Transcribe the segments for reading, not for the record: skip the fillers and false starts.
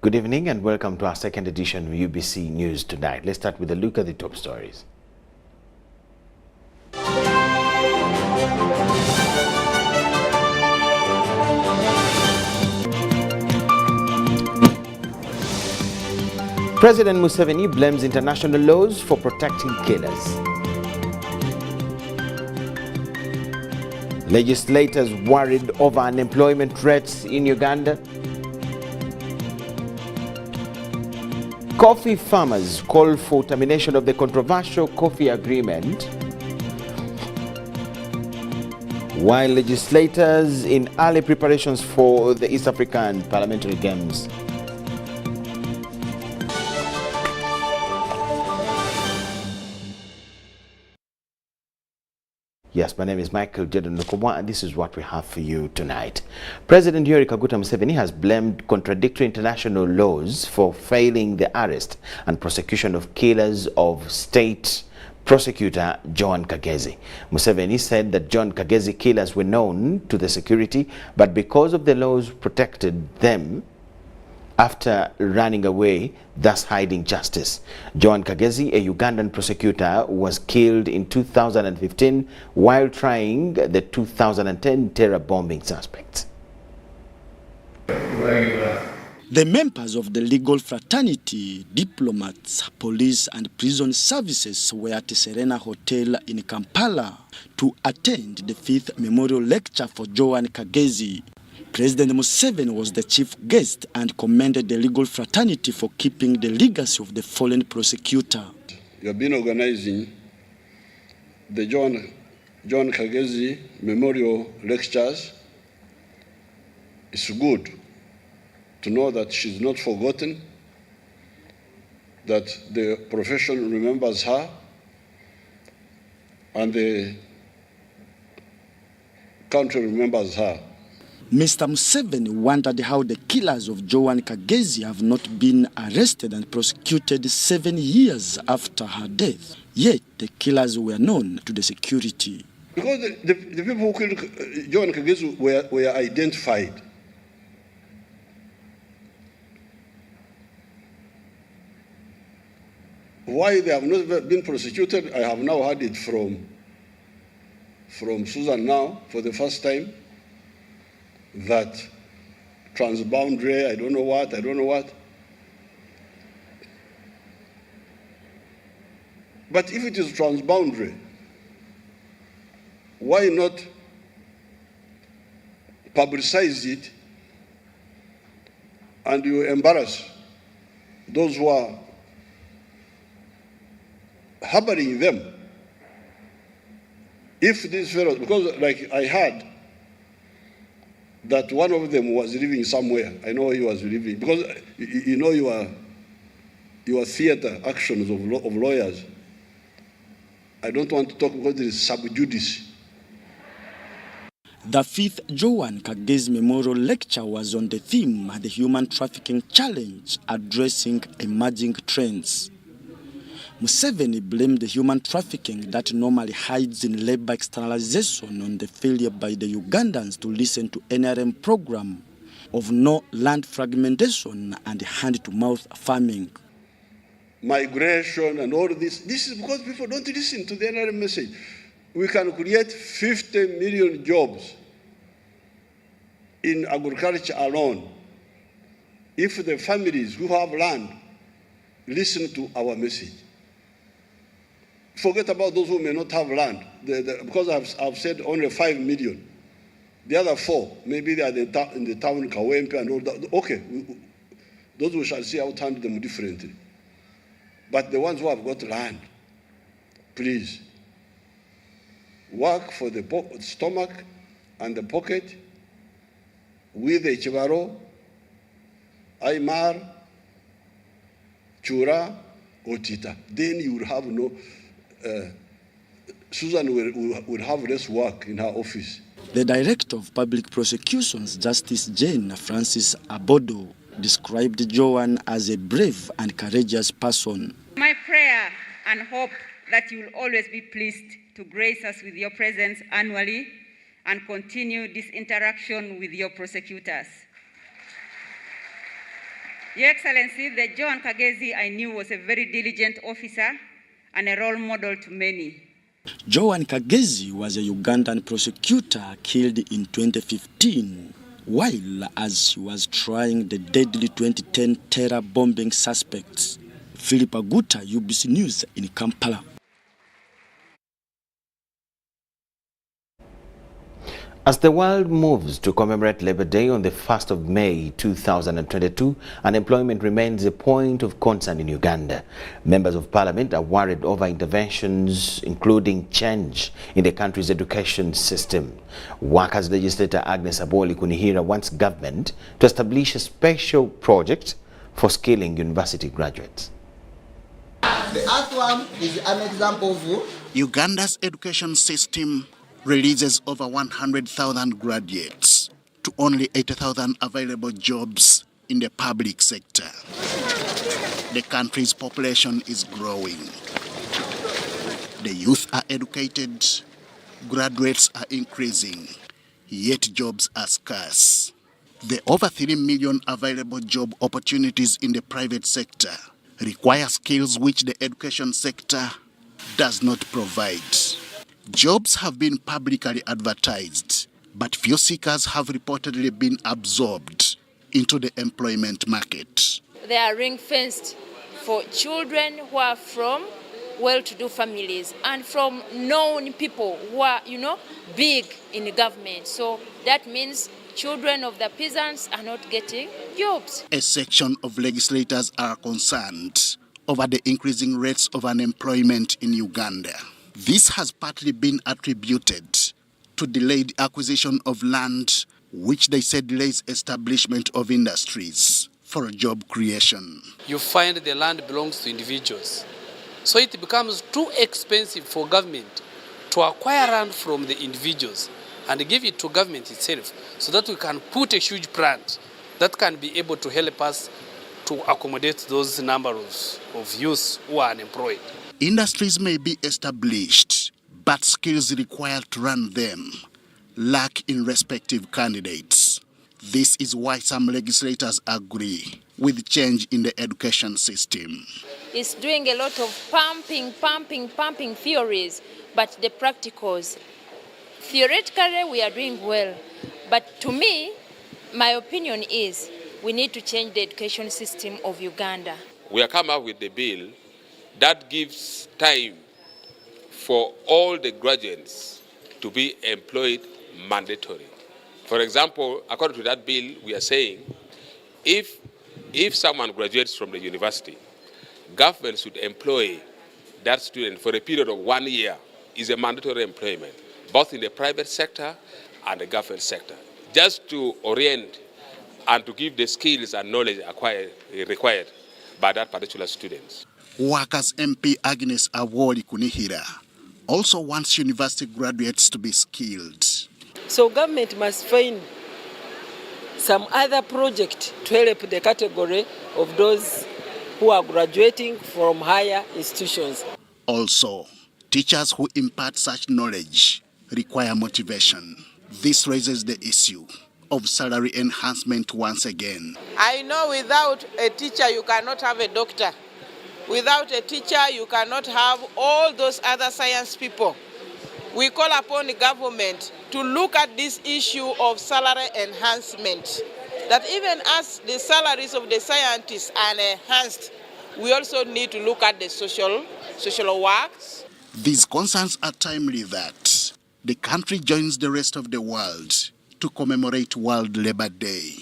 Good evening and welcome to our second edition of UBC News Tonight. Let's start with a look at the top stories. President Museveni blames international laws for protecting killers. Legislators worried over unemployment rates in Uganda. Coffee farmers call for termination of the controversial coffee agreement, while legislators in early preparations for the East African Parliamentary Games. Yes, my name is Michael Jordan Lukumwa, and this is what we have for you tonight. President Yoweri Kaguta Museveni has blamed contradictory international laws for failing the arrest and prosecution of killers of state prosecutor John Kagezi. Museveni said that John Kagezi killers were known to the security, but because of the laws protected them after running away, thus hiding justice. John Kagezi, a Ugandan prosecutor, was killed in 2015 while trying the 2010 terror bombing suspects. The members of the legal fraternity, diplomats, police and prison services were at Serena Hotel in Kampala to attend the 5th memorial lecture for John Kagezi. President Museveni was the chief guest and commended the legal fraternity for keeping the legacy of the fallen prosecutor. You have been organizing the John Kagezi Memorial Lectures. It's good to know that she's not forgotten, that the profession remembers her, and the country remembers her. Mr. Museveni wondered how the killers of John Kagezi have not been arrested and prosecuted 7 years after her death. Yet the killers were known to the security. Because the people who killed John Kagezi were identified. Why they have not been prosecuted, I have now heard it from Susan now for the first time, that transboundary, I don't know what. But if it is transboundary, why not publicize it and you embarrass those who are harboring them? If these fellows, because like I heard that one of them was living somewhere. I know he was living, because you know your theater actions of lawyers. I don't want to talk because there is sub judice. The 5th John Kagezi Memorial Lecture was on the theme, the human trafficking challenge, addressing emerging trends. Museveni blamed the human trafficking that normally hides in labor externalization on the failure by the Ugandans to listen to NRM program of no land fragmentation and hand-to-mouth farming. Migration and all this is because people don't listen to the NRM message. We can create 50 million jobs in agriculture alone if the families who have land listen to our message. Forget about those who may not have land, because I've said only 5 million. The other 4, maybe they are in the town Kawempe and all that. Okay, those we shall see how to handle them differently. But the ones who have got land, please, work for the stomach and the pocket with the Chivaro, Aymar, Chura, Otita. Then you will have no... Susan will have less work in her office. The Director of Public Prosecutions, Justice Jane Francis Abodo, described Joan as a brave and courageous person. My prayer and hope that you will always be pleased to grace us with your presence annually and continue this interaction with your prosecutors. Your Excellency, the John Kagezi I knew was a very diligent officer and a role model to many. Joan Kagezi was a Ugandan prosecutor killed in 2015 while as she was trying the deadly 2010 terror bombing suspects. Philip Aguta, UBC News in Kampala. As the world moves to commemorate Labor Day on the 1st of May 2022, unemployment remains a point of concern in Uganda. Members of Parliament are worried over interventions, including change in the country's education system. Workers legislator Agnes Aboli Kunihira wants government to establish a special project for skilling university graduates. The earthworm is an example of Uganda's education system releases over 100,000 graduates to only 80,000 available jobs in the public sector. The country's population is growing. The youth are educated, graduates are increasing, yet jobs are scarce. The over 3 million available job opportunities in the private sector require skills which the education sector does not provide. Jobs have been publicly advertised, but few seekers have reportedly been absorbed into the employment market. They are ring-fenced for children who are from well-to-do families and from known people who are, big in the government. So that means children of the peasants are not getting jobs. A section of legislators are concerned over the increasing rates of unemployment in Uganda. This has partly been attributed to delayed acquisition of land, which they said delays establishment of industries for job creation. You find the land belongs to individuals. So it becomes too expensive for government to acquire land from the individuals and give it to government itself so that we can put a huge plant that can be able to help us to accommodate those numbers of youths who are unemployed. Industries may be established, but skills required to run them lack in respective candidates. This is why some legislators agree with change in the education system. It's doing a lot of pumping theories, but the practicals. Theoretically, we are doing well. But to me, my opinion is we need to change the education system of Uganda. We have come up with the bill that gives time for all the graduates to be employed mandatory. For example, according to that bill, we are saying if someone graduates from the university, government should employ that student for a period of 1 year. Is a mandatory employment, both in the private sector and the government sector, just to orient and to give the skills and knowledge required by that particular student. Workers MP Agnes Awoli Kunihira also wants university graduates to be skilled. So government must find some other project to help the category of those who are graduating from higher institutions. Also, teachers who impart such knowledge require motivation. This raises the issue of salary enhancement once again. I know without a teacher you cannot have a doctor. Without a teacher you cannot have all those other science people. We call upon the government to look at this issue of salary enhancement. That even as the salaries of the scientists are enhanced, we also need to look at the social works. These concerns are timely that the country joins the rest of the world to commemorate World Labor Day.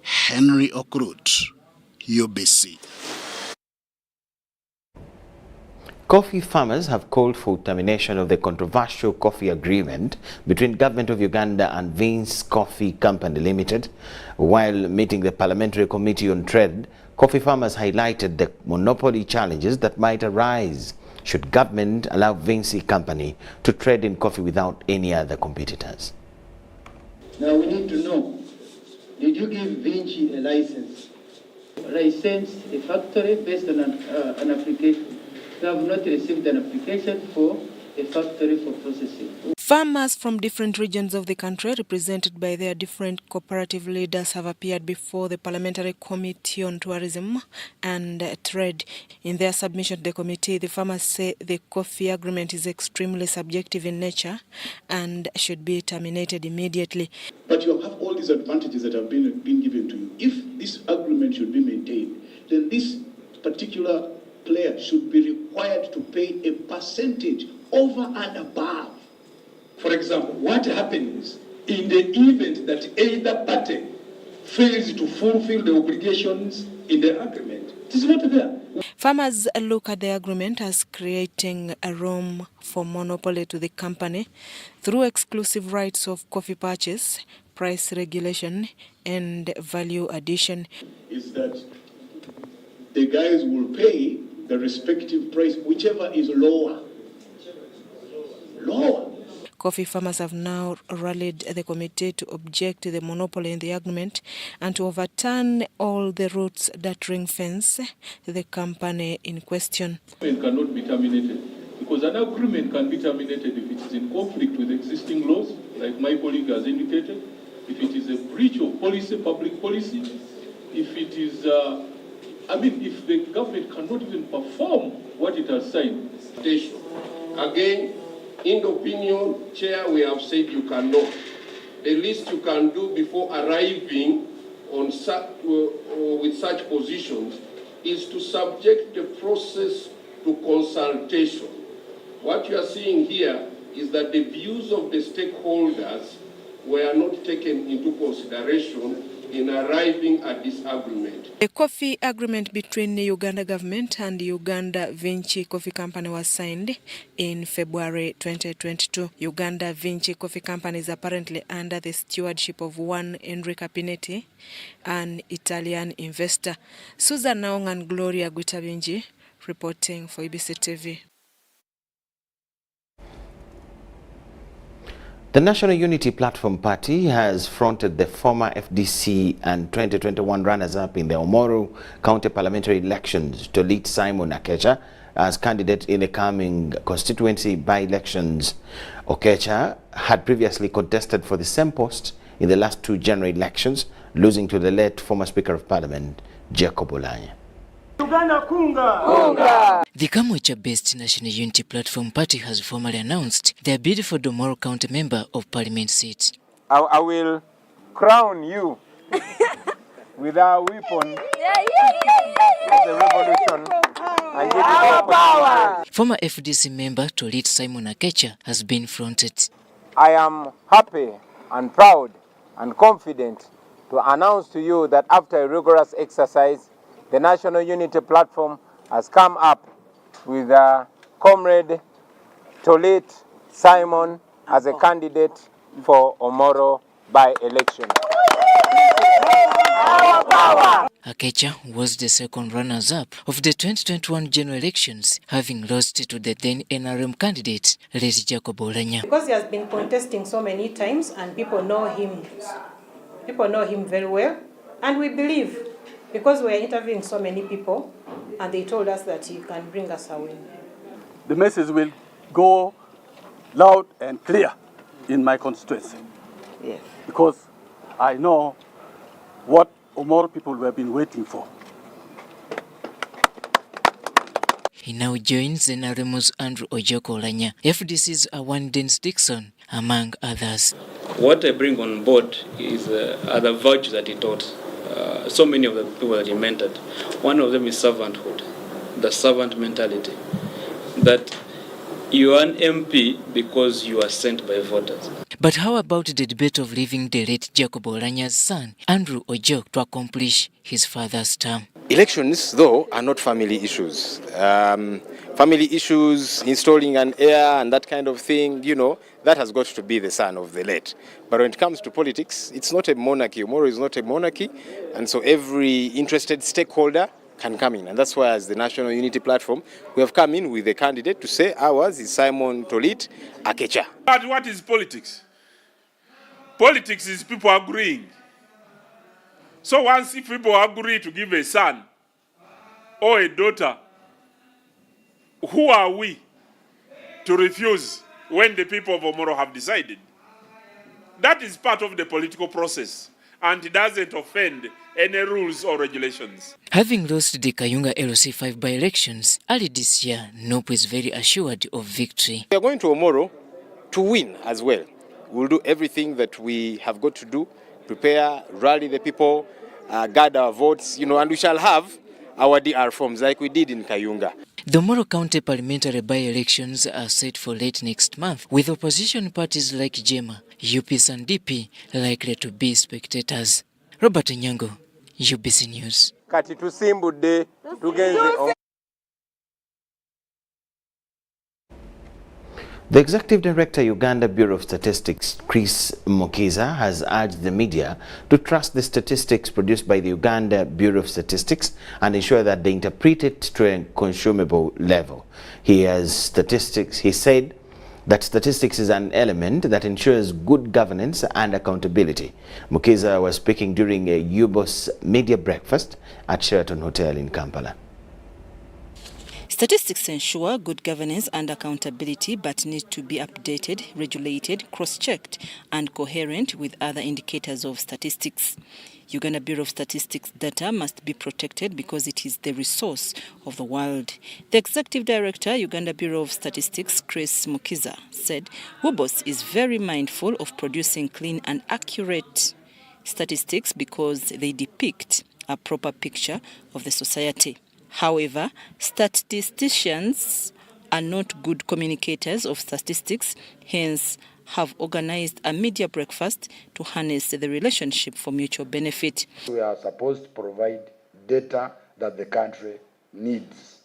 Henry Okrut, UBC. Coffee farmers have called for termination of the controversial coffee agreement between Government of Uganda and Vince Coffee Company Limited. While meeting the Parliamentary Committee on Trade, coffee farmers highlighted the monopoly challenges that might arise should government allow Vince Company to trade in coffee without any other competitors. Now we need to know, did you give Vinci a license? License a factory based on an application. We have not received an application for a factory for processing. Farmers from different regions of the country, represented by their different cooperative leaders, have appeared before the Parliamentary Committee on Tourism and Trade. In their submission to the committee, the farmers say the coffee agreement is extremely subjective in nature and should be terminated immediately. But you have all these advantages that have been given to you. If this agreement should be maintained, then this particular player should be required to pay a percentage over and above. For example, what happens in the event that either party fails to fulfill the obligations in the agreement? It is not there. Farmers look at the agreement as creating a room for monopoly to the company through exclusive rights of coffee purchase, price regulation, and value addition. Is that the guys will pay the respective price, whichever is lower. Coffee farmers have now rallied the committee to object to the monopoly in the agreement and to overturn all the routes that ring-fence the company in question. It cannot be terminated because an agreement can be terminated if it is in conflict with existing laws, like my colleague has indicated, if it is a breach of policy, public policy, if it is, if the government cannot even perform what it has signed. Again, in the opinion, Chair, we have said you cannot. The least you can do before arriving on with such positions is to subject the process to consultation. What you are seeing here is that the views of the stakeholders were not taken into consideration in arriving at this agreement. The coffee agreement between the Uganda government and the Uganda Vinci Coffee Company was signed in February 2022. Uganda Vinci Coffee Company is apparently under the stewardship of one Enrico Pinetti, an Italian investor. Susan Naong and Gloria Guitabinji reporting for UBC TV. The National Unity Platform Party has fronted the former FDC and 2021 runners-up in the Omoro County Parliamentary elections to lead Simon Akecha as candidate in the coming constituency by-elections. Okecha had previously contested for the same post in the last two general elections, losing to the late former Speaker of Parliament, Jacob Olanya. The Kamwecha-based National Unity Platform Party has formally announced their bid for the Omoro County Member of Parliament seat. I will crown you with our weapon of the revolution and give you power. Former FDC member to lead Simon Akecha has been fronted. I am happy and proud and confident to announce to you that after a rigorous exercise, the National Unity Platform has come up with Comrade Tolit Simon as a candidate for Omoro by-election. Akecha was the second runners-up of the 2021 general elections, having lost to the then NRM candidate, late Jacob Olanya. Because he has been contesting so many times and people know him very well, and we believe, because we are interviewing so many people, and they told us that he can bring us a win. The message will go loud and clear in my constituency. Yes. Because I know what Omoro people have been waiting for. He now joins the NRM's Andrew Ojoko Olanya, FDC's Awan Dennis Dixon, among others. What I bring on board is other virtues that he taught. So many of the people that he mentored. One of them is servanthood, the servant mentality, that you are an MP because you are sent by voters. But how about the debate of leaving the late Jacob Olanya's son, Andrew Ojok, to accomplish his father's term? Elections, though, are not family issues. Family issues, installing an heir and that kind of thing, that has got to be the son of the late. But when it comes to politics, it's not a monarchy. Omoro is not a monarchy. And so every interested stakeholder can come in. And that's why, as the National Unity Platform, we have come in with a candidate to say ours is Simon Tolit Akecha. But what is politics? Politics is people agreeing. So once if people agree to give a son or a daughter, who are we to refuse when the people of Omoro have decided. That is part of the political process, and it doesn't offend any rules or regulations. Having lost the Kayunga LC5 by-elections early this year, Nope is very assured of victory. We are going to Omoro to win as well. We'll do everything that we have got to do, prepare, rally the people, gather our votes, and we shall have our DR forms like we did in Kayunga. The Omoro County parliamentary by-elections are set for late next month, with opposition parties like JEMA, UBC and DP likely to be spectators. Robert Nyango, UBC News. Kati tusimbudde tugenze. The Executive Director, Uganda Bureau of Statistics, Chris Mukiza, has urged the media to trust the statistics produced by the Uganda Bureau of Statistics and ensure that they interpret it to a consumable level. He said that statistics is an element that ensures good governance and accountability. Mukiza was speaking during a UBC media breakfast at Sheraton Hotel in Kampala. Statistics ensure good governance and accountability, but need to be updated, regulated, cross-checked, and coherent with other indicators of statistics. Uganda Bureau of Statistics data must be protected because it is the resource of the world. The Executive Director, Uganda Bureau of Statistics, Chris Mukiza, said UBC is very mindful of producing clean and accurate statistics because they depict a proper picture of the society. However, statisticians are not good communicators of statistics, hence have organized a media breakfast to harness the relationship for mutual benefit. We are supposed to provide data that the country needs,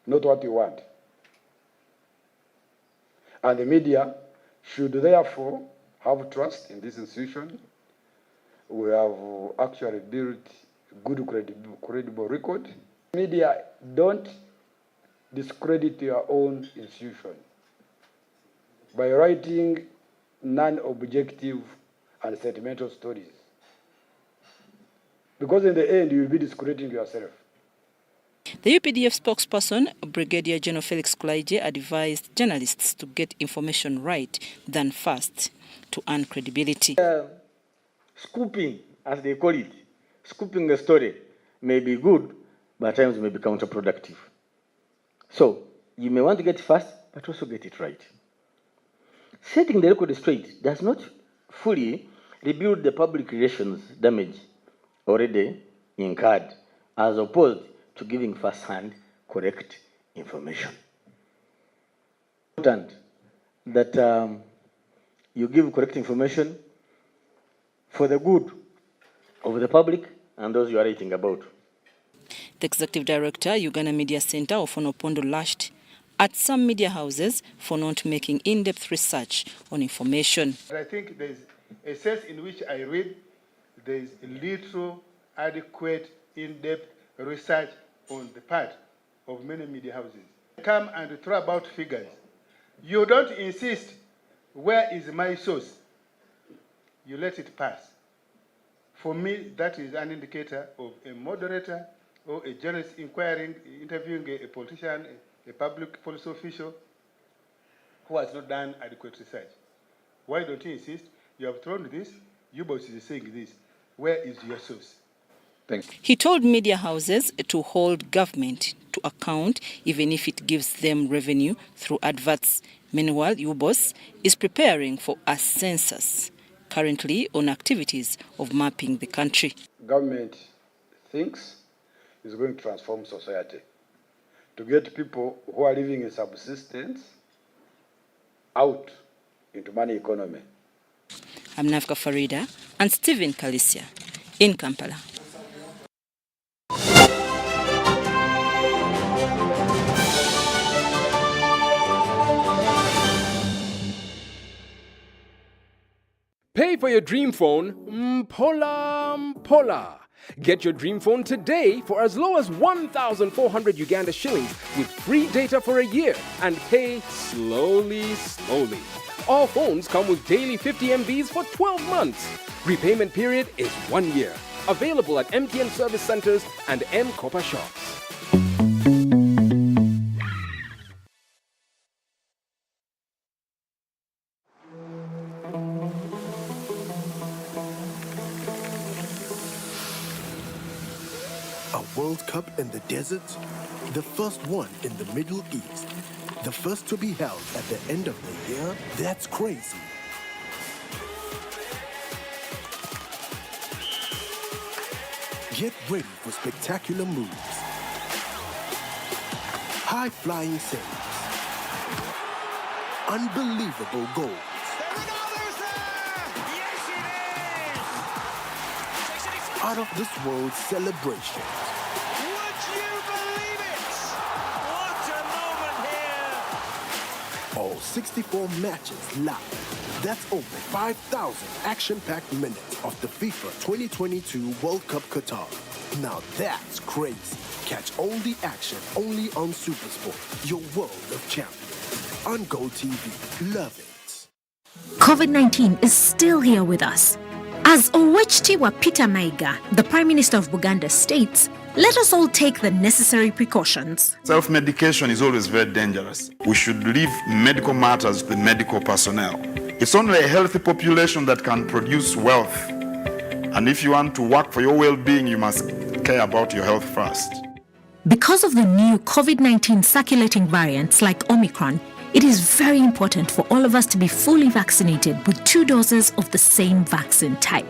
not what you want. And the media should therefore have trust in this institution. We have actually built good credible record. Media, don't discredit your own institution by writing non-objective and sentimental stories. Because in the end, you will be discrediting yourself. The UPDF spokesperson, Brigadier General Felix Kulaije, advised journalists to get information right than fast to earn credibility. Scooping, as they call it, scooping a story may be good, but at times may be counterproductive. So, you may want to get it fast, but also get it right. Setting the record straight does not fully rebuild the public relations damage already incurred, as opposed to giving first-hand correct information. It's important that you give correct information for the good of the public and those you are writing about. The Executive Director, Uganda Media Center, Ofonopondo, lashed at some media houses for not making in-depth research on information. I think there is a sense in which I read there is little adequate in-depth research on the part of many media houses. Come and throw about figures. You don't insist, where is my source? You let it pass. For me, that is an indicator of a moderator or a journalist interviewing a politician, a public policy official who has not done adequate research. Why don't you insist? You have thrown this, UBC is saying this. Where is your source? Thanks. He told media houses to hold government to account even if it gives them revenue through adverts. Meanwhile, UBC is preparing for a census, currently on activities of mapping the country. Government thinks is going to transform society to get people who are living in subsistence out into money economy. I'm Nafka Farida and Stephen Kalisia in Kampala. Pay for your dream phone, Mpola. Get your dream phone today for as low as 1,400 Uganda shillings with free data for a year and pay slowly. All phones come with daily 50 MBs for 12 months. Repayment period is 1 year. Available at MTN service centers and M-Kopa shops. Cup in the desert, the first one in the Middle East, the first to be held at the end of the year. That's crazy. Get ready for spectacular moves, high-flying saves, unbelievable goals, out-of-this-world celebrations. Would you believe it? What a moment here! All 64 matches live. That's over 5,000 action-packed minutes of the FIFA 2022 World Cup Qatar. Now that's crazy. Catch all the action only on SuperSport, your world of champions. On Go TV. Love it. COVID-19 is still here with us. As Owechitiwa Peter Maiga, the Prime Minister of Buganda, states, let us all take the necessary precautions. Self-medication is always very dangerous. We should leave medical matters to the medical personnel. It's only a healthy population that can produce wealth. And if you want to work for your well-being, you must care about your health first. Because of the new COVID-19 circulating variants like Omicron, it is very important for all of us to be fully vaccinated with 2 doses of the same vaccine type.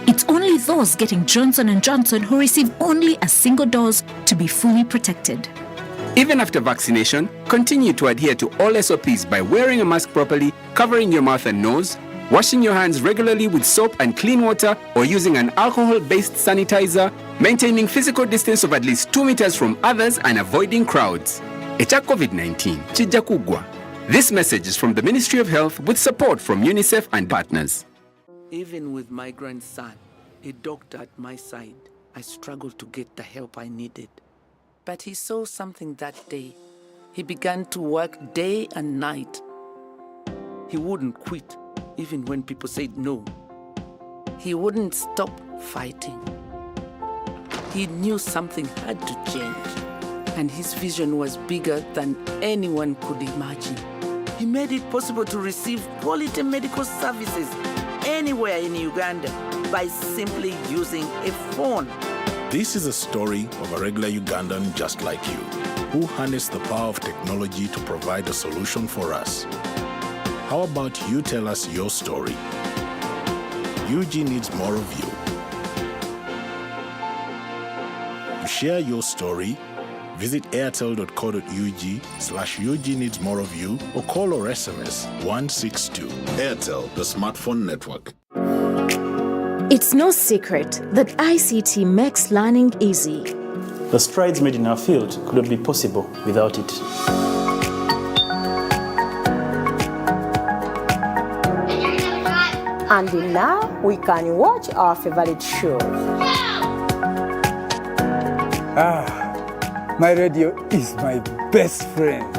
It's only those getting Johnson & Johnson who receive only a single dose to be fully protected. Even after vaccination, continue to adhere to all SOPs by wearing a mask properly, covering your mouth and nose, washing your hands regularly with soap and clean water, or using an alcohol-based sanitizer, maintaining physical distance of at least 2 meters from others, and avoiding crowds. Echa COVID-19, chija kugwa. This message is from the Ministry of Health with support from UNICEF and partners. Even with my grandson, a doctor at my side, I struggled to get the help I needed. But he saw something that day. He began to work day and night. He wouldn't quit, even when people said no. He wouldn't stop fighting. He knew something had to change, and his vision was bigger than anyone could imagine. He made it possible to receive quality medical services anywhere in Uganda by simply using a phone. This is a story of a regular Ugandan just like you, who harnessed the power of technology to provide a solution for us. How about you tell us your story? UG needs more of you. To share your story, visit airtel.co.ug/UG needs more of you, or call or SMS 162. Airtel, the smartphone network. It's no secret that ICT makes learning easy. The strides made in our field could not be possible without it. And now we can watch our favorite shows. My radio is my best friend.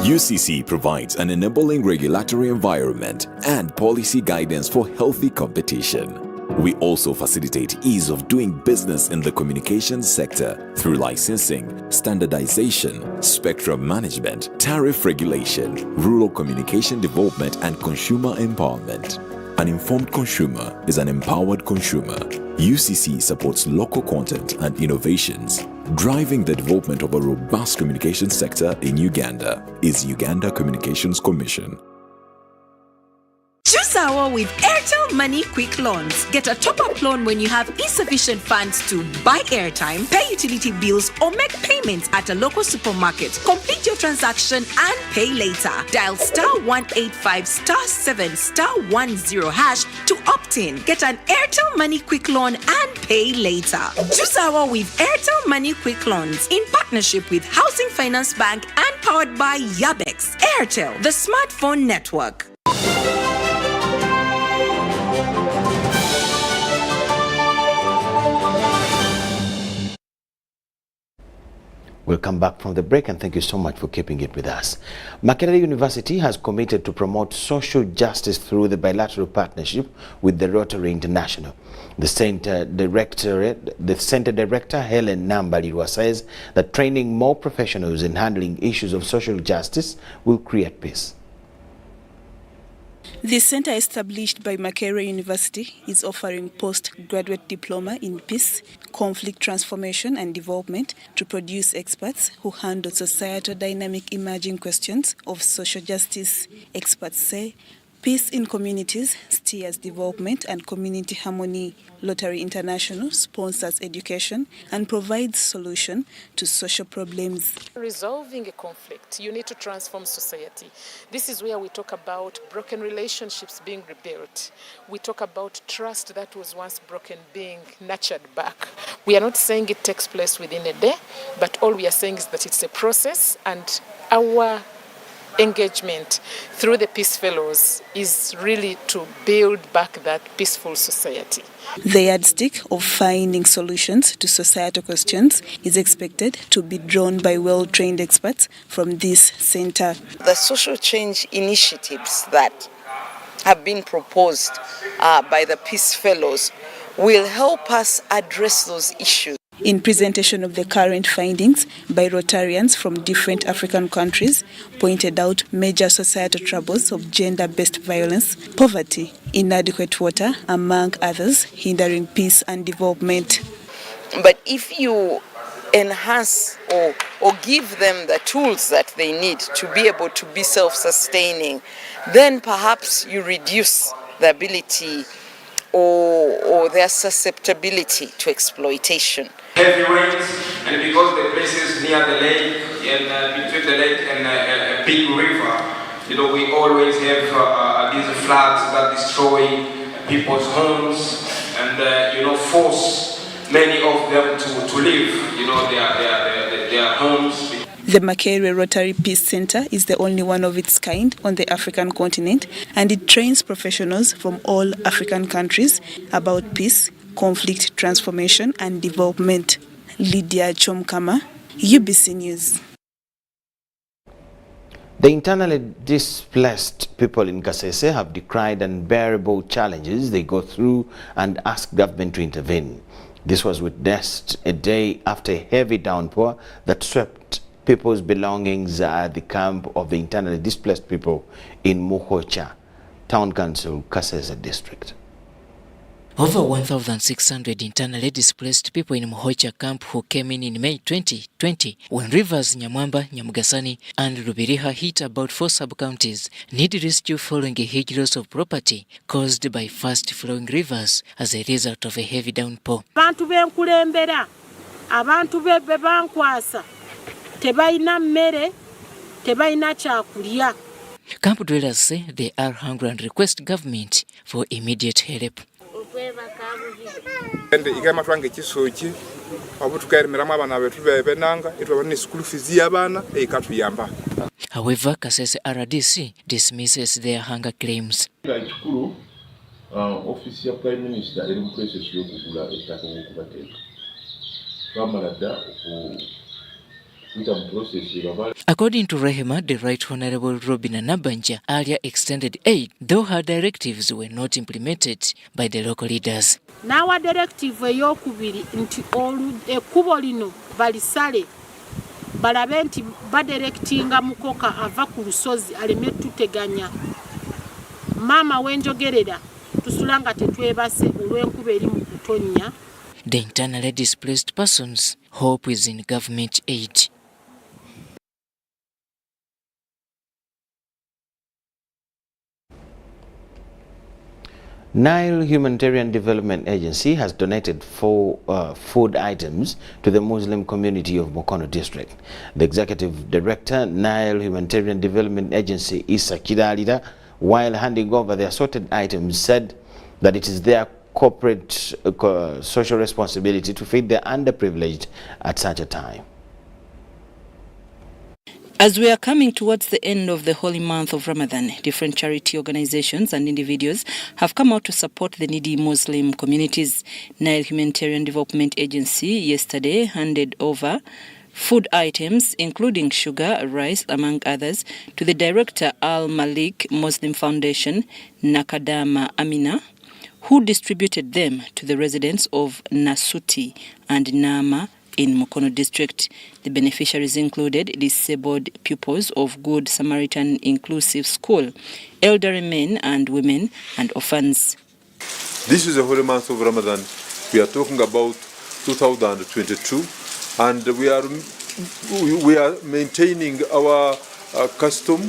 UCC provides an enabling regulatory environment and policy guidance for healthy competition. We also facilitate ease of doing business in the communications sector through licensing, standardization, spectrum management, tariff regulation, rural communication development, and consumer empowerment. An informed consumer is an empowered consumer. UCC supports local content and innovations. Driving the development of a robust communication sector in Uganda is Uganda Communications Commission. Choose our with Airtel Money Quick Loans. Get a top-up loan when you have insufficient funds to buy airtime, pay utility bills, or make payments at a local supermarket. Complete your transaction and pay later. Dial *185*7*10# to opt in. Get an Airtel Money Quick Loan and pay later. Choose our with Airtel Money Quick Loans in partnership with Housing Finance Bank and powered by Yabex. Airtel, the smartphone network. We'll come back from the break, and thank you so much for keeping it with us. Makerere University has committed to promote social justice through the bilateral partnership with the Rotary International. The Center Director Helen Nambalirwa says that training more professionals in handling issues of social justice will create peace. The center established by Makerere University is offering postgraduate diploma in peace, conflict transformation and development to produce experts who handle societal dynamic emerging questions of social justice. Experts say peace in communities steers development and community harmony. Lottery International sponsors education and provides solution to social problems. Resolving a conflict, you need to transform society. This is where we talk about broken relationships being rebuilt. We talk about trust that was once broken being nurtured back. We are not saying it takes place within a day, but all we are saying is that it's a process, and our engagement through the Peace Fellows is really to build back that peaceful society. The yardstick of finding solutions to societal questions is expected to be drawn by well-trained experts from this center. The social change initiatives that have been proposed by the Peace Fellows will help us address those issues. In presentation of the current findings by Rotarians from different African countries, pointed out major societal troubles of gender-based violence, poverty, inadequate water, among others, hindering peace and development. But if you enhance or give them the tools that they need to be able to be self-sustaining, then perhaps you reduce the ability or their susceptibility to exploitation. Heavy rains, and because the places near the lake and between the lake and a big river, we always have these floods that destroy people's homes and force many of them to leave their homes. The Makerere Rotary Peace Center is the only one of its kind on the African continent, and it trains professionals from all African countries about peace, conflict transformation and development. Lydia Chomkama, UBC News. The internally displaced people in Kasese have decried unbearable challenges they go through and asked government to intervene. This was witnessed a day after a heavy downpour that swept people's belongings at the camp of the internally displaced people in Muhocha, Town Council, Kasese District. Over 1,600 internally displaced people in Muhocha camp who came in May 2020 when rivers Nyamwamba, Nyamugasani and Rubiriha hit about 4 sub-counties need rescue following a huge loss of property caused by fast-flowing rivers as a result of a heavy downpour. Abantu benkulembera, abantu bebe bankwasa, tebayina mmere, tebayina kyakulya. Camp dwellers say they are hungry and request government for immediate help. Igama twange kisoki obutukarimiramu abana betu bebenanga itwabani school fees y'abana ekatuyamba. However, Kasese RDC dismisses their hunger claims. Kikuru office ya Prime Minister eri mu process y'okugula ettaka okubateeka. Twamalada According to Rehema, the Right Honorable Robin Nabanja earlier extended aid, though her directives were not implemented by the local leaders. Nawa directive eyokubiri nti ekkubo lino balisale balabe nti badirectinga mukoka ava ku lusozi aleme tuteganya. Mama wenjogerera tusulanga tetwebase olw'enkuba eri mu kutonya. The internally displaced persons' hope is in government aid. Nile Humanitarian Development Agency has donated 4 food items to the Muslim community of Mukono district. The executive director, Nile Humanitarian Development Agency, Issa Kidalida, while handing over the assorted items, said that it is their corporate social responsibility to feed the underprivileged at such a time. As we are coming towards the end of the holy month of Ramadan, different charity organizations and individuals have come out to support the needy Muslim communities. Nile Humanitarian Development Agency yesterday handed over food items, including sugar, rice, among others, to the director Al Malik Muslim Foundation, Nakadama Amina, who distributed them to the residents of Nasuti and Nama in Mukono district. The beneficiaries included disabled pupils of Good Samaritan Inclusive School, elderly men and women, and orphans. This is the holy month of Ramadan. We are talking about 2022, and we are maintaining our custom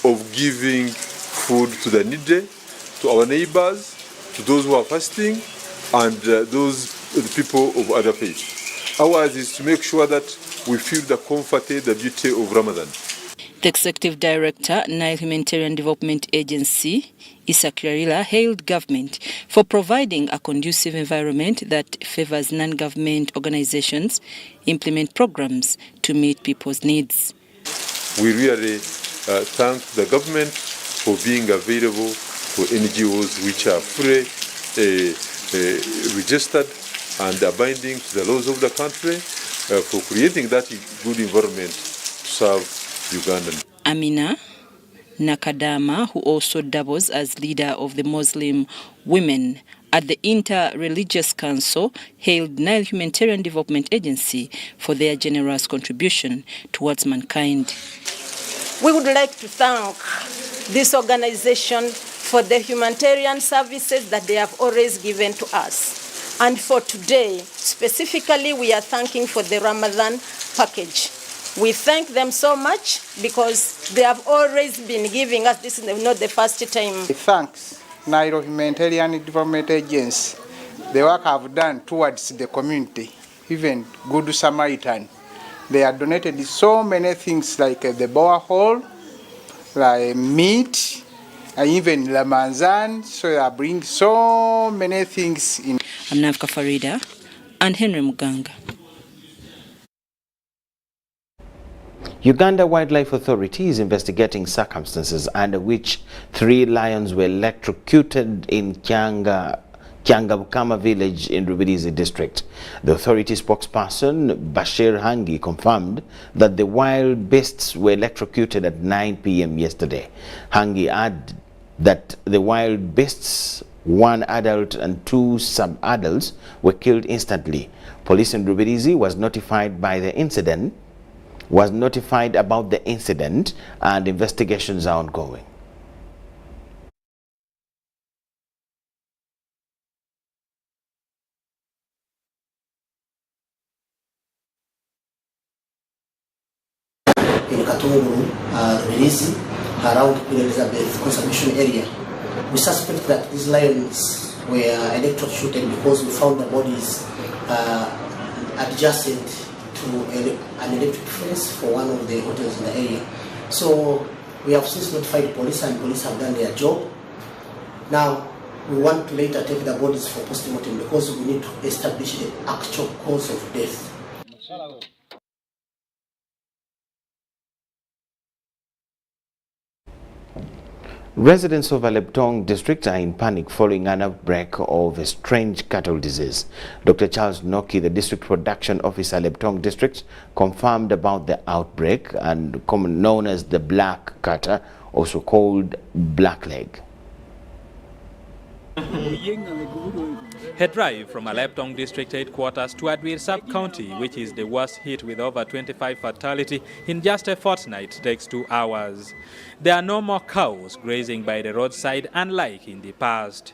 of giving food to the needy, to our neighbors, to those who are fasting, and the people of other faiths. Ours is to make sure that we feel the comfort, the beauty of Ramadan. The Executive Director, Nile Humanitarian Development Agency, Issa Kirarila, hailed government for providing a conducive environment that favors non-government organizations implement programs to meet people's needs. We really thank the government for being available for NGOs which are fully registered and abiding to the laws of the country, for creating that good environment to serve Ugandan. Amina Nakadama, who also doubles as leader of the Muslim women at the Inter-Religious Council, hailed Nile Humanitarian Development Agency for their generous contribution towards mankind. We would like to thank this organization for the humanitarian services that they have always given to us. And for today, specifically, we are thanking for the Ramadan package. We thank them so much because they have always been giving us, this is not the first time. Thanks, Nile Humanitarian Development Agency, the work I've done towards the community, even Good Samaritan. They have donated so many things like the borehole, like meat, and even lamanzan, so they bring so many things in. I'm Navka Farida and Henry Muganga. Uganda Wildlife Authority is investigating circumstances under which 3 lions were electrocuted in Kyangabukama village in Rubirizi district. The authority spokesperson Bashir Hangi confirmed that the wild beasts were electrocuted at 9 p.m. yesterday. Hangi added that the wild beasts, 1 adult and 2 sub-adults, were killed instantly. Police in Rubirizi was notified about the incident, and investigations are ongoing. In Katunguru, Rubirizi, around Queen Elizabeth conservation area, we suspect that these lions were electrocuted because we found the bodies adjacent to an electric fence for one of the hotels in the area. So we have since notified police, and police have done their job. Now we want to later take the bodies for postmortem because we need to establish the actual cause of death. Residents of Livestock district are in panic following an outbreak of a strange cattle disease. Dr. Charles Noki, the district production officer at Livestock district, confirmed about the outbreak, and common known as the black catter, also called blackleg. A drive from Livestock district headquarters to Adwir sub-county, which is the worst hit with over 25 fatality in just a fortnight, takes 2 hours. There are no more cows grazing by the roadside unlike in the past.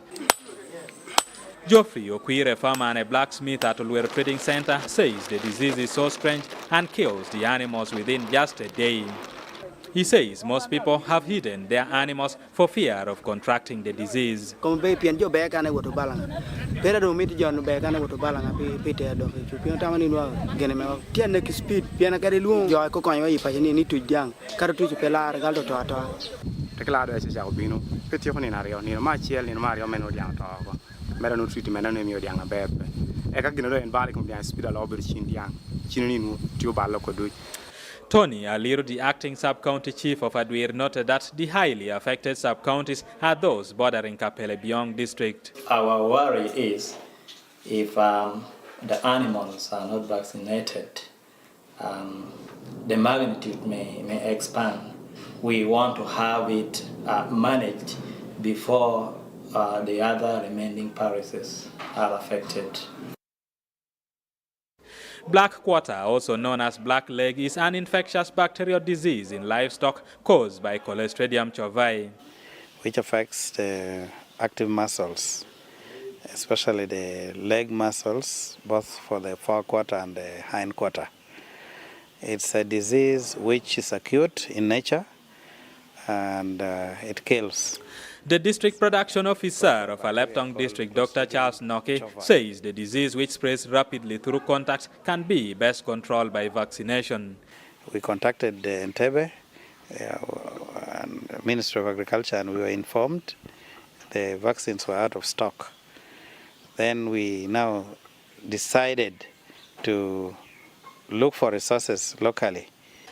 Geoffrey Okwire, a farmer and a blacksmith at Ulwer Trading Center, says the disease is so strange and kills the animals within just a day. He says most people have hidden their animals for fear of contracting the disease. Tony Aliru, the acting sub-county chief of Adwir, noted that the highly affected sub-counties are those bordering Kapele-Biong district. Our worry is if the animals are not vaccinated, the magnitude may expand. We want to have it managed before the other remaining parishes are affected. Black quarter, also known as black leg, is an infectious bacterial disease in livestock caused by Clostridium chovai, which affects the active muscles, especially the leg muscles, both for the forequarter and the hind quarter. It's a disease which is acute in nature and it kills. The district production officer of Livestock district, Dr. Charles Noke, says the disease, which spreads rapidly through contact, can be best controlled by vaccination. We contacted the Entebbe and Ministry of Agriculture, and we were informed the vaccines were out of stock. Then we now decided to look for resources locally.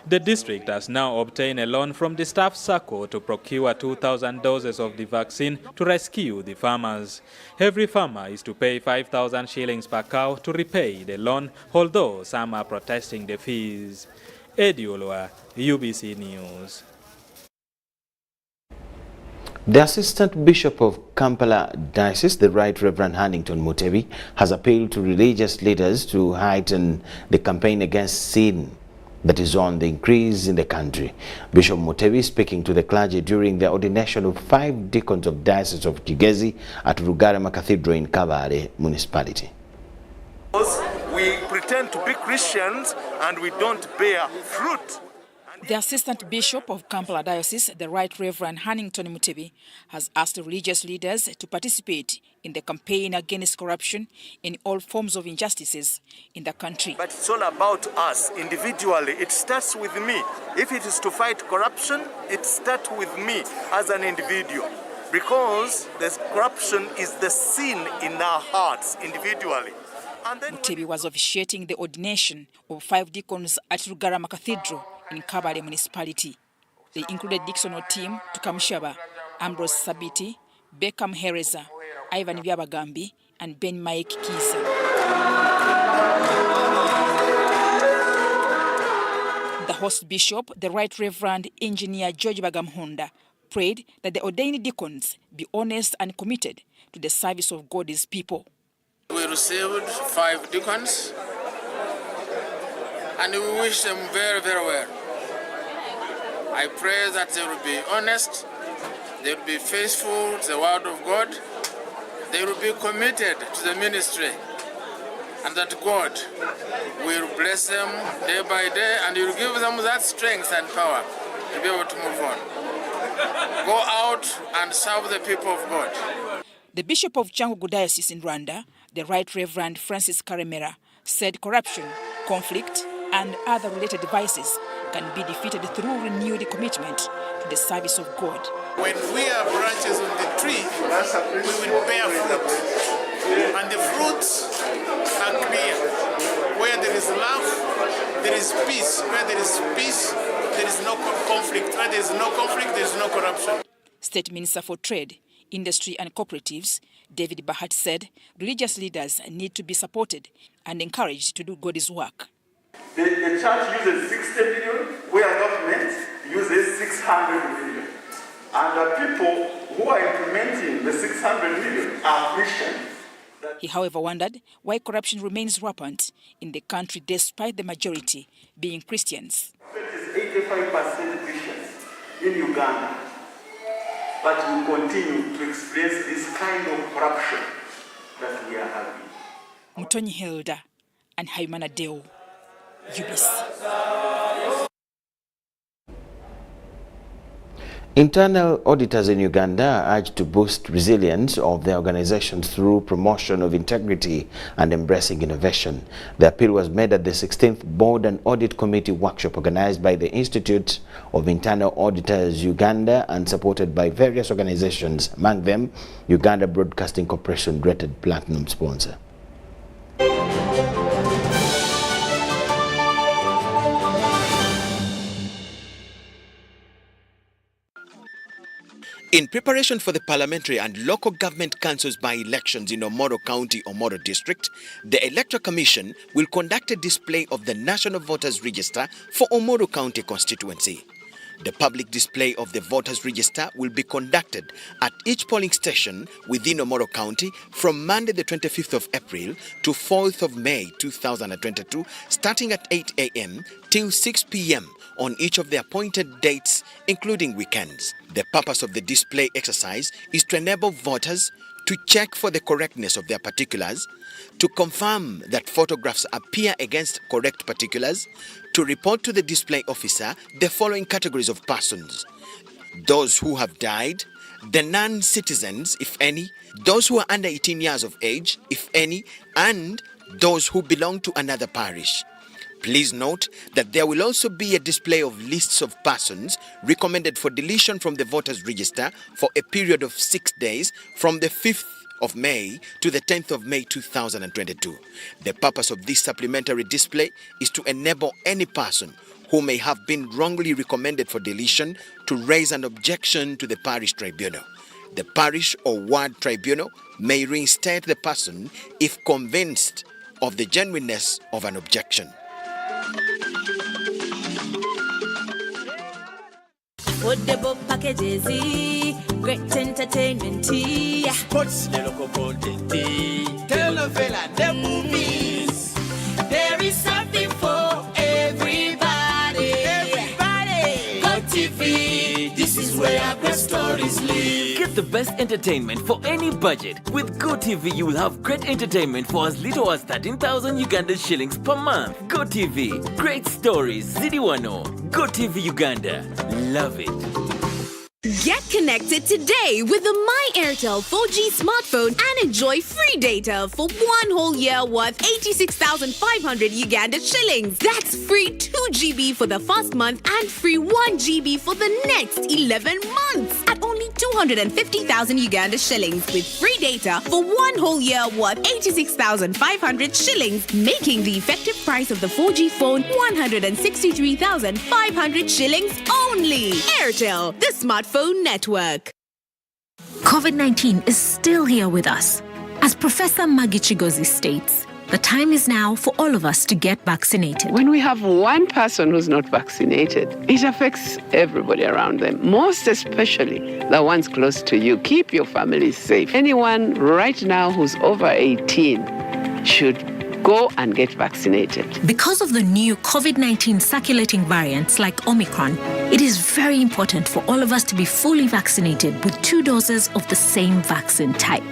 The district has now obtained a loan from the staff circle to procure 2,000 doses of the vaccine to rescue the farmers. Every farmer is to pay 5,000 shillings per cow to repay the loan, although some are protesting the fees. Eddie Olwa, UBC News. The Assistant Bishop of Kampala Diocese, the Right Reverend Hannington Mutebi, has appealed to religious leaders to heighten the campaign against sin that is on the increase in the country. Bishop Mutebi speaking to the clergy during the ordination of 5 deacons of Diocese of Kigezi at Rugarama Cathedral in Kabale Municipality. We pretend to be Christians and we don't bear fruit. The Assistant Bishop of Kampala Diocese, the Right Reverend Hannington Mutebi, has asked religious leaders to participate in the campaign against corruption in all forms of injustices in the country. But it's all about us individually. It starts with me. If it is to fight corruption, it starts with me as an individual, because this corruption is the sin in our hearts individually. Mutebi was officiating the ordination of 5 deacons at Rugarama Cathedral in Kabale Municipality. They included Dixonal team Tukamushaba, Ambrose Sabiti, Beckham Hereza, Ivan Vyabagambi, and Ben Mike Kisa. The host bishop, the Right Reverend Engineer George Bagamhonda, prayed that the ordained deacons be honest and committed to the service of God's people. We received 5 deacons, and we wish them very, very well. I pray that they will be honest, they will be faithful to the word of God, they will be committed to the ministry, and that God will bless them day by day, and He will give them that strength and power to be able to move on. Go out and serve the people of God. The Bishop of Cyangugu Diocese in Rwanda, the Right Reverend Francis Karemera, said corruption, conflict, and other related vices can be defeated through renewed commitment to the service of God. When we are branches on the tree, we will bear fruit, and the fruits are clear. Where there is love, there is peace. Where there is peace, there is no conflict. Where there is no conflict, there is no corruption. State Minister for Trade, Industry and Cooperatives, David Bahat, said religious leaders need to be supported and encouraged to do God's work. The church uses 60 million, where government uses 600 million. And the people who are implementing the 600 million are Christians. He, however, wondered why corruption remains rampant in the country despite the majority being Christians. It is 85% Christians in Uganda. But we continue to experience this kind of corruption that we are having. Mutonyi Hilda and Haimana Deo, UBC. Internal auditors in Uganda are urged to boost resilience of their organizations through promotion of integrity and embracing innovation. The appeal was made at the 16th Board and Audit Committee workshop organized by the Institute of Internal Auditors Uganda and supported by various organizations, among them Uganda Broadcasting Corporation, rated platinum sponsor. In preparation for the parliamentary and local government councils by-elections in Omoro County, Omoro District, the Electoral Commission will conduct a display of the National Voters Register for Omoro County constituency. The public display of the voters' register will be conducted at each polling station within Omoro County from Monday the 25th of April to 4th of May 2022, starting at 8 a.m. till 6 p.m. on each of the appointed dates, including weekends. The purpose of the display exercise is to enable voters to check for the correctness of their particulars, to confirm that photographs appear against correct particulars, to report to the display officer the following categories of persons: those who have died, the non-citizens, if any, those who are under 18 years of age, if any, and those who belong to another parish. Please note that there will also be a display of lists of persons recommended for deletion from the voters' register for a period of 6 days from the 5th of May to the 10th of May 2022. The purpose of this supplementary display is to enable any person who may have been wrongly recommended for deletion to raise an objection to the parish tribunal. The parish or ward tribunal may reinstate the person if convinced of the genuineness of an objection. Affordable packages, great entertainment, sports, the local content, telenovela, the movies. There is something for everybody. Go TV, this is where great stories live. Get the best entertainment for any budget. With GoTV, you will have great entertainment for as little as 13,000 Uganda shillings per month. GoTV, great stories, Zidiwano. GoTV Uganda, love it. Get connected today with the My Airtel 4G smartphone and enjoy free data for 1 whole year worth 86,500 Uganda shillings. That's free 2 GB for the first month and free 1 GB for the next 11 months at only 250,000 Uganda shillings with free data for 1 whole year worth 86,500 shillings, making the effective price of the 4G phone 163,500 shillings only. Airtel, the smartphone network. COVID-19 is still here with us. As Professor Maggie Chigozi states, the time is now for all of us to get vaccinated. When we have one person who's not vaccinated, it affects everybody around them, most especially the ones close to you. Keep your family safe. Anyone right now who's over 18 should go and get vaccinated. Because of the new COVID-19 circulating variants like Omicron, it is very important for all of us to be fully vaccinated with 2 doses of the same vaccine type.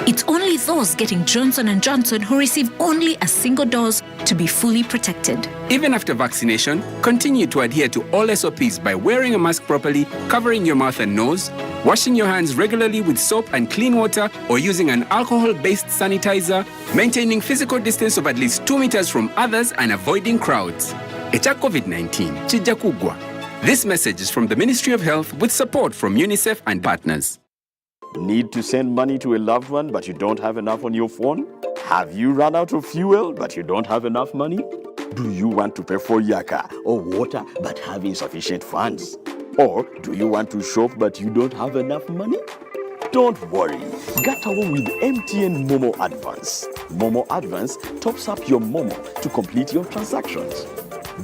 It's only those getting Johnson & Johnson who receive only a single dose to be fully protected. Even after vaccination, continue to adhere to all SOPs by wearing a mask properly, covering your mouth and nose, washing your hands regularly with soap and clean water or using an alcohol-based sanitizer, maintaining physical distance of at least 2 meters from others and avoiding crowds. Echa COVID-19, chija kugwa. This message is from the Ministry of Health with support from UNICEF and partners. Need to send money to a loved one but you don't have enough on your phone? Have you run out of fuel but you don't have enough money? Do you want to pay for yaka or water but have insufficient funds? Or do you want to shop but you don't have enough money? Don't worry, get away with MTN Momo Advance. Momo Advance tops up your Momo to complete your transactions.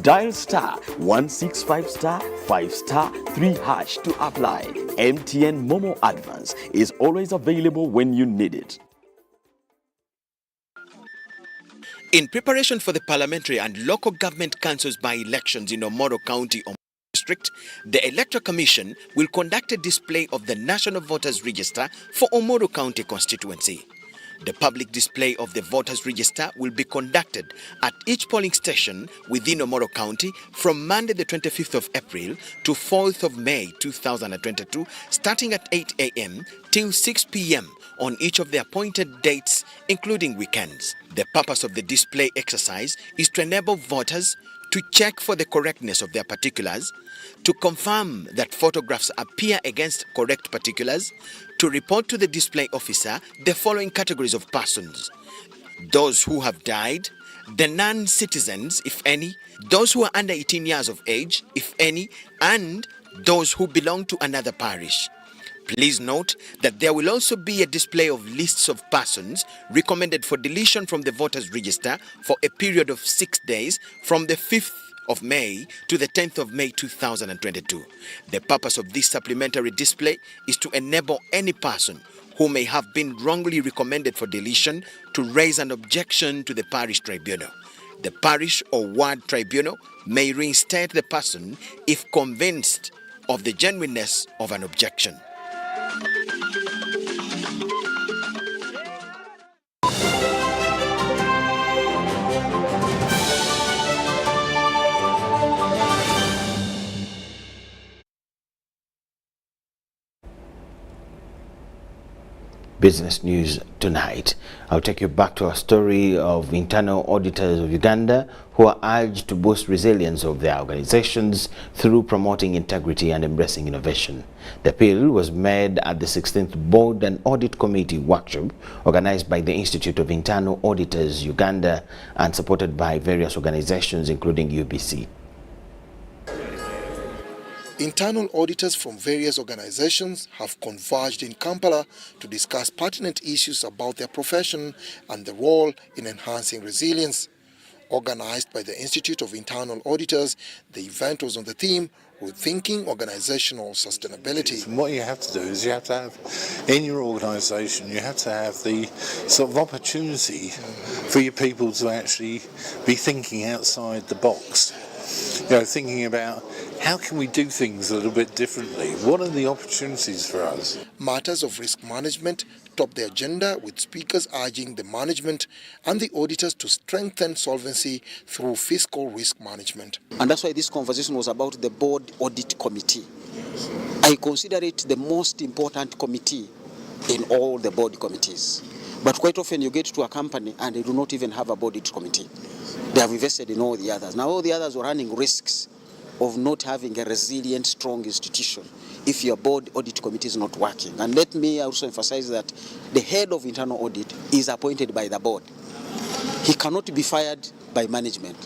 Dial *165*5*3# to apply. MTN Momo Advance is always available when you need it. In preparation for the parliamentary and local government councils by-elections in Omoro County, Omoro District, the Electoral Commission will conduct a display of the National Voters Register for Omoro County constituency. The public display of the voters' register will be conducted at each polling station within Omoro County from Monday the 25th of April to 4th of May 2022, starting at 8 a.m. till 6 p.m. on each of the appointed dates, including weekends. The purpose of the display exercise is to enable voters to check for the correctness of their particulars, to confirm that photographs appear against correct particulars, to report to the display officer the following categories of persons: those who have died, the non-citizens, if any, those who are under 18 years of age, if any, and those who belong to another parish. Please note that there will also be a display of lists of persons recommended for deletion from the voters' register for a period of 6 days from the 5th of May to the 10th of May 2022. The purpose of this supplementary display is to enable any person who may have been wrongly recommended for deletion to raise an objection to the parish tribunal. The parish or ward tribunal may reinstate the person if convinced of the genuineness of an objection. Business news tonight. I'll take you back to a story of internal auditors of Uganda who are urged to boost resilience of their organizations through promoting integrity and embracing innovation. The appeal was made at the 16th Board and Audit Committee workshop organized by the Institute of Internal Auditors Uganda and supported by various organizations including UBC. Internal auditors from various organizations have converged in Kampala to discuss pertinent issues about their profession and the role in enhancing resilience. Organized by the Institute of Internal Auditors, the event was on the theme Rethinking Organizational Sustainability. And what you have to do is you have to have, in your organisation, you have to have the sort of opportunity for your people to actually be thinking outside the box. You know, thinking about how can we do things a little bit differently? What are the opportunities for us? Matters of risk management topped the agenda, with speakers urging the management and the auditors to strengthen solvency through fiscal risk management. And that's why this conversation was about the Board Audit Committee. I consider it the most important committee in all the board committees. But quite often you get to a company and they do not even have a board audit committee. They have invested in all the others. Now all the others are running risks of not having a resilient, strong institution if your board audit committee is not working. And let me also emphasize that the head of internal audit is appointed by the board. He cannot be fired by management.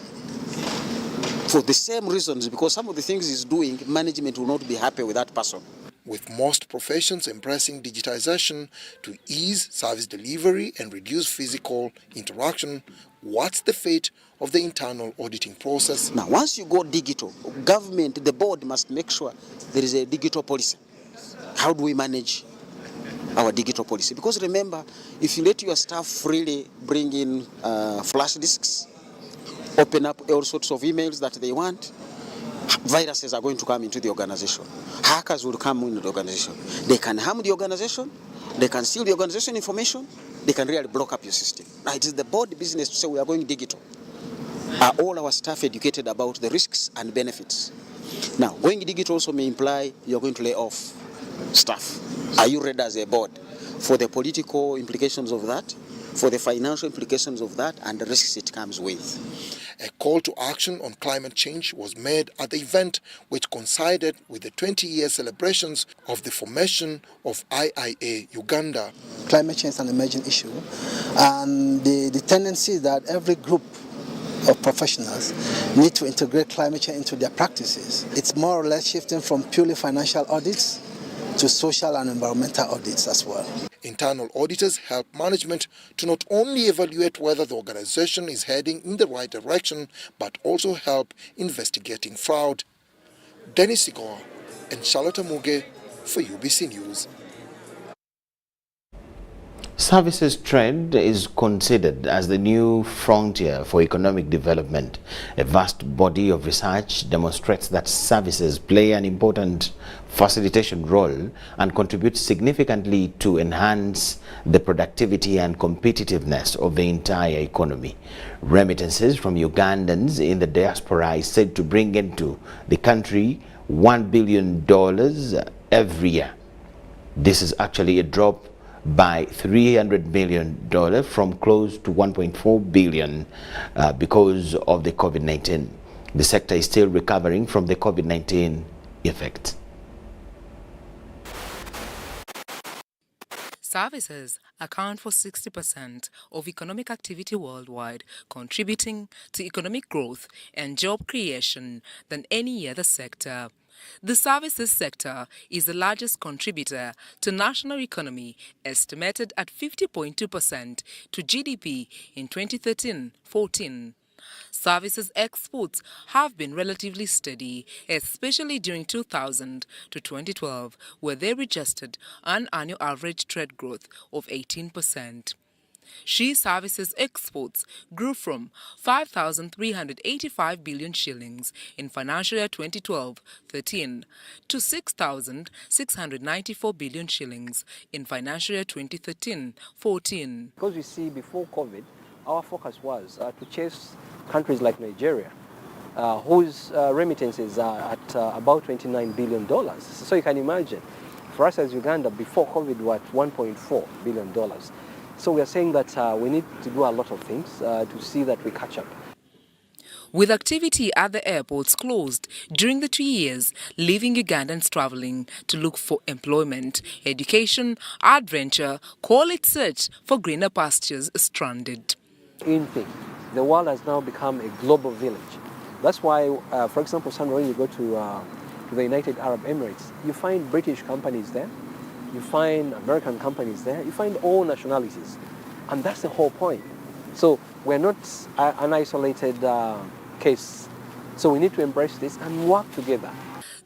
For the same reasons, because some of the things he's doing, management will not be happy with that person. With most professions embracing digitization to ease service delivery and reduce physical interaction, what's the fate of the internal auditing process? Now, once you go digital, government, the board must make sure there is a digital policy. How do we manage our digital policy? Because remember, if you let your staff freely bring in flash disks, open up all sorts of emails that they want, viruses are going to come into the organization. Hackers will come into the organization. They can harm the organization, they can steal the organization information, they can really block up your system. Now, it is the board business to say we are going digital. Are all our staff educated about the risks and benefits? Now, going digital also may imply you're going to lay off staff. Are you ready as a board for the political implications of that, for the financial implications of that, and the risks it comes with? A call to action on climate change was made at the event, which coincided with the 20-year celebrations of the formation of IIA Uganda. Climate change is an emerging issue, and the tendency that every group of professionals need to integrate climate change into their practices. It's more or less shifting from purely financial audits to social and environmental audits as well. Internal auditors help management to not only evaluate whether the organization is heading in the right direction, but also help investigating fraud. Dennis Igor and Charlotte Muge for UBC News. Services trade is considered as the new frontier for economic development. A vast body of research demonstrates that services play an important facilitation role and contribute significantly to enhance the productivity and competitiveness of the entire economy. Remittances from Ugandans in the diaspora is said to bring into the country $1 billion every year. This is actually a drop by $300 million from close to $1.4 billion because of the COVID-19. The sector is still recovering from the COVID-19 effect. Services account for 60% of economic activity worldwide, contributing to economic growth and job creation than any other sector. The services sector is the largest contributor to national economy, estimated at 50.2% to GDP in 2013-14. Services exports have been relatively steady, especially during 2000 to 2012, where they registered an annual average trade growth of 18%. She services exports grew from 5,385 billion shillings in financial year 2012-13 to 6,694 billion shillings in financial year 2013-14. Because we see before COVID, our focus was to chase countries like Nigeria, whose remittances are at about $29 billion. So you can imagine, for us as Uganda, before COVID, we were at $1.4 billion. So we are saying that we need to do a lot of things to see that we catch up. With activity at the airports closed during the 2 years, leaving Ugandans traveling to look for employment, education, adventure, call it search for greener pastures stranded. The world has now become a global village. That's why, for example, Sandra, when you go to the United Arab Emirates, you find British companies there, you find American companies there, you find all nationalities. And that's the whole point. So we're not an isolated case. So we need to embrace this and work together.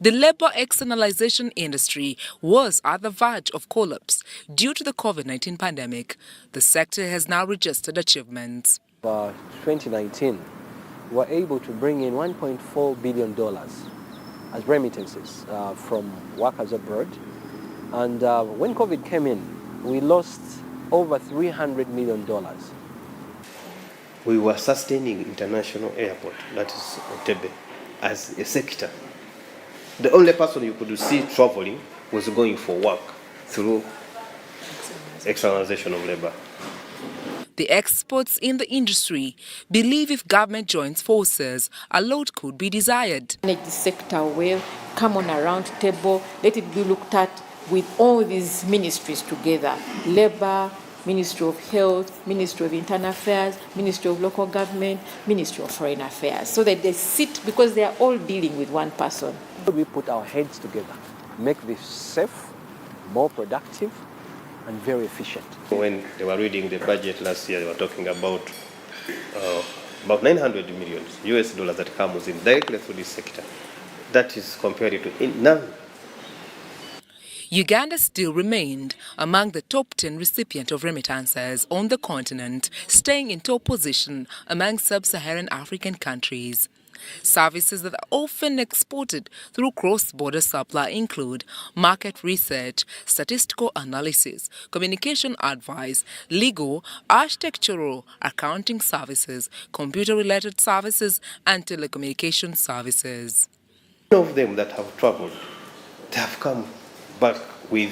The labor externalization industry was at the verge of collapse due to the COVID-19 pandemic. The sector has now registered achievements. 2019, we were able to bring in $1.4 billion as remittances from workers abroad. And when COVID came in, we lost over $300 million. We were sustaining international airport, that is Entebbe, as a sector. The only person you could see traveling was going for work through externalization of labor. The experts in the industry believe if government joins forces, a lot could be desired. Manage the sector well, come on a round table, let it be looked at with all these ministries together, Labour, Ministry of Health, Ministry of Internal Affairs, Ministry of Local Government, Ministry of Foreign Affairs, so that they sit, because they are all dealing with one person. We put our heads together, make this safe, more productive, and very efficient. When they were reading the budget last year, they were talking about 900 million US dollars that comes in directly through this sector. That is compared to none. Uganda still remained among the top 10 recipients of remittances on the continent, staying in top position among sub-Saharan African countries. Services that are often exported through cross-border supply include market research, statistical analysis, communication advice, legal, architectural, accounting services, computer-related services, and telecommunication services. Of them that have traveled, they have come back with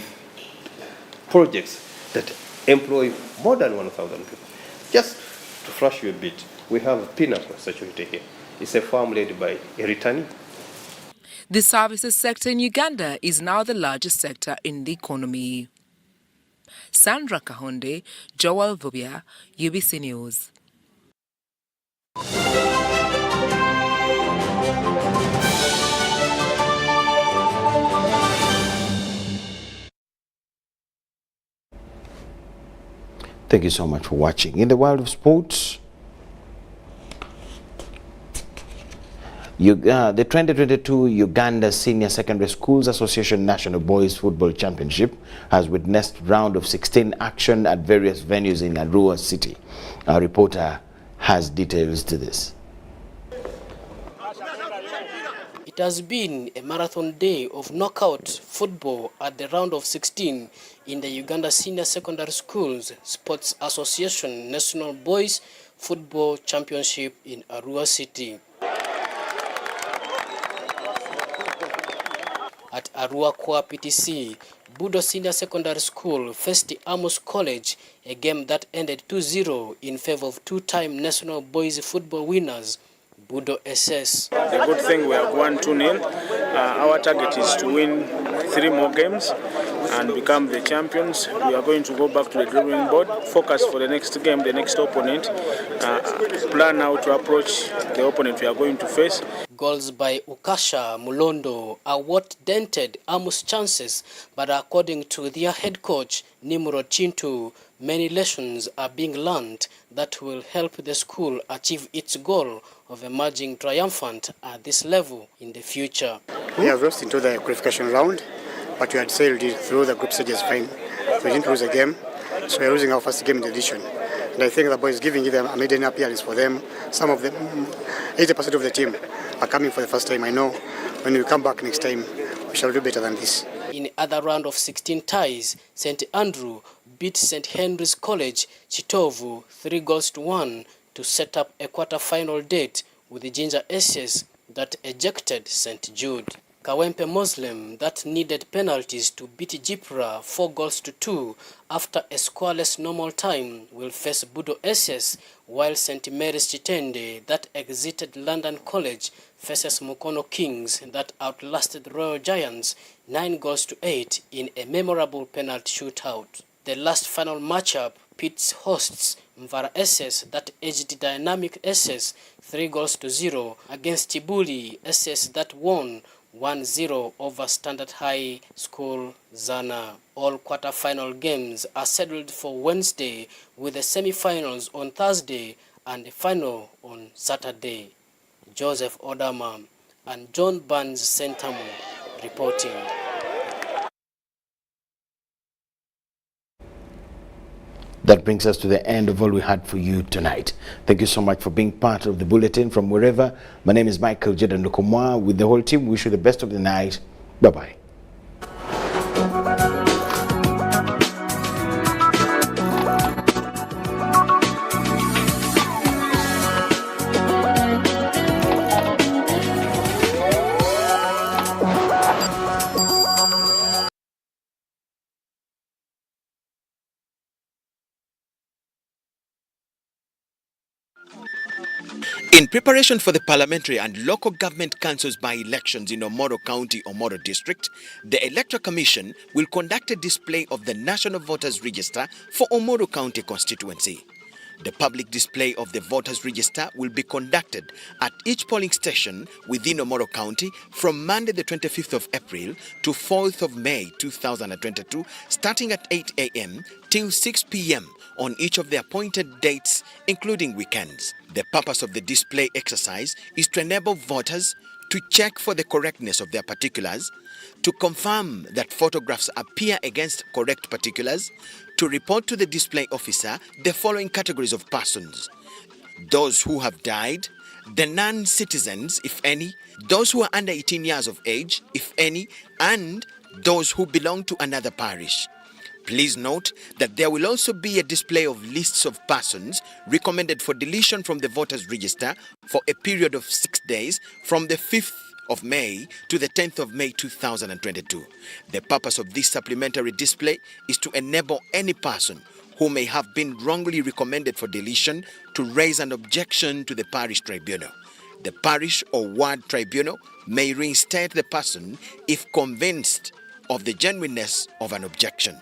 projects that employ more than 1,000 people. Just to flash you a bit, we have Pinnacle Security here. It's a farm led by a returnee. The services sector in Uganda is now the largest sector in the economy. Sandra Kahonde, Joel Vubia, UBC News. Thank you so much for watching. In the world of sports, the 2022 Uganda Senior Secondary Schools Association National Boys Football Championship has witnessed round of 16 action at various venues in Arua City. Our reporter has details to this. It has been a marathon day of knockout football at the round of 16 in the Uganda Senior Secondary Schools Sports Association National Boys Football Championship in Arua City. At Arua Kwa PTC, Budo Senior Secondary School faced the Amos College, a game that ended 2-0 in favor of two-time National Boys Football winners, Budo SS. The good thing, we have won 2-0. Our target is to win 3 more games and become the champions. We are going to go back to the drawing board, focus for the next game, the next opponent, plan how to approach the opponent we are going to face. Goals by Ukasha Mulondo are what dented Amu's chances, but according to their head coach, Nimrod Chintu, many lessons are being learned that will help the school achieve its goal of emerging triumphant at this level in the future. We have lost into the qualification round, but we had sailed through the group stages fine. So we didn't lose a game, so we're losing our first game in the edition. And I think the boys giving them a maiden appearance for them. Some of them, 80% of the team are coming for the first time. I know when we come back next time, we shall do better than this. In other round of 16 ties, St. Andrew beat St. Henry's College Chitovu 3-1 to set up a quarter-final date with the Ginger Aces that ejected St. Jude. Kawempe Muslim that needed penalties to beat Jipra 4-2 after a scoreless normal time will face Budo Aces, while St. Mary's Chitende that exited London College faces Mukono Kings that outlasted Royal Giants 9-8 in a memorable penalty shootout. The last final matchup pits hosts Mvara SS that edged Dynamic SS 3-0 against Tibuli SS that won 1-0 over Standard High School Zana. All quarter-final games are scheduled for Wednesday with the semi-finals on Thursday and the final on Saturday. Joseph Odama and John Barnes Sentamu reporting. That brings us to the end of all we had for you tonight. Thank you so much for being part of the bulletin from wherever. My name is Michael Jedan Lukomwa. With the whole team, we wish you the best of the night. Bye-bye. In preparation for the parliamentary and local government councils by-elections in Omoro County, Omoro District, the Electoral Commission will conduct a display of the National Voters Register for Omoro County constituency. The public display of the Voters Register will be conducted at each polling station within Omoro County from Monday the 25th of April to 4th of May 2022, starting at 8 a.m. till 6 p.m. on each of the appointed dates, including weekends. The purpose of the display exercise is to enable voters to check for the correctness of their particulars, to confirm that photographs appear against correct particulars, to report to the display officer the following categories of persons: those who have died, the non-citizens, if any, those who are under 18 years of age, if any, and those who belong to another parish. Please note that there will also be a display of lists of persons recommended for deletion from the voters register for a period of 6 days from the 5th of May to the 10th of May 2022. The purpose of this supplementary display is to enable any person who may have been wrongly recommended for deletion to raise an objection to the parish tribunal. The parish or ward tribunal may reinstate the person if convinced of the genuineness of an objection.